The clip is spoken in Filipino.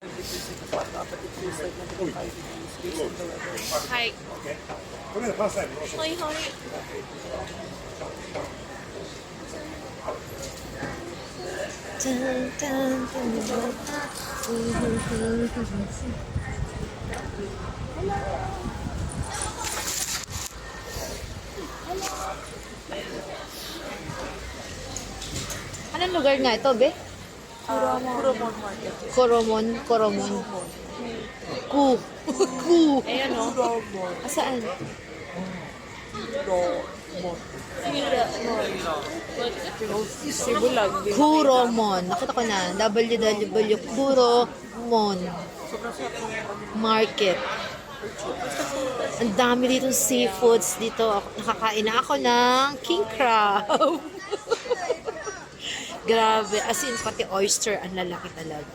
はい。これでパスタに戻そう。はいはい。Anong lugar nga ito, be? Kuromon Market. Koromon, Koromon. Ku. Ku. Ayan o. Kuromon. Asaan? Kuromon. Sibulag. Kuromon. Nakita ko na. www. Kuromon Market. Ang dami dito seafoods dito. Nakakain na ako ng king crab. Grabe. As in, pati oyster, ang lalaki talaga.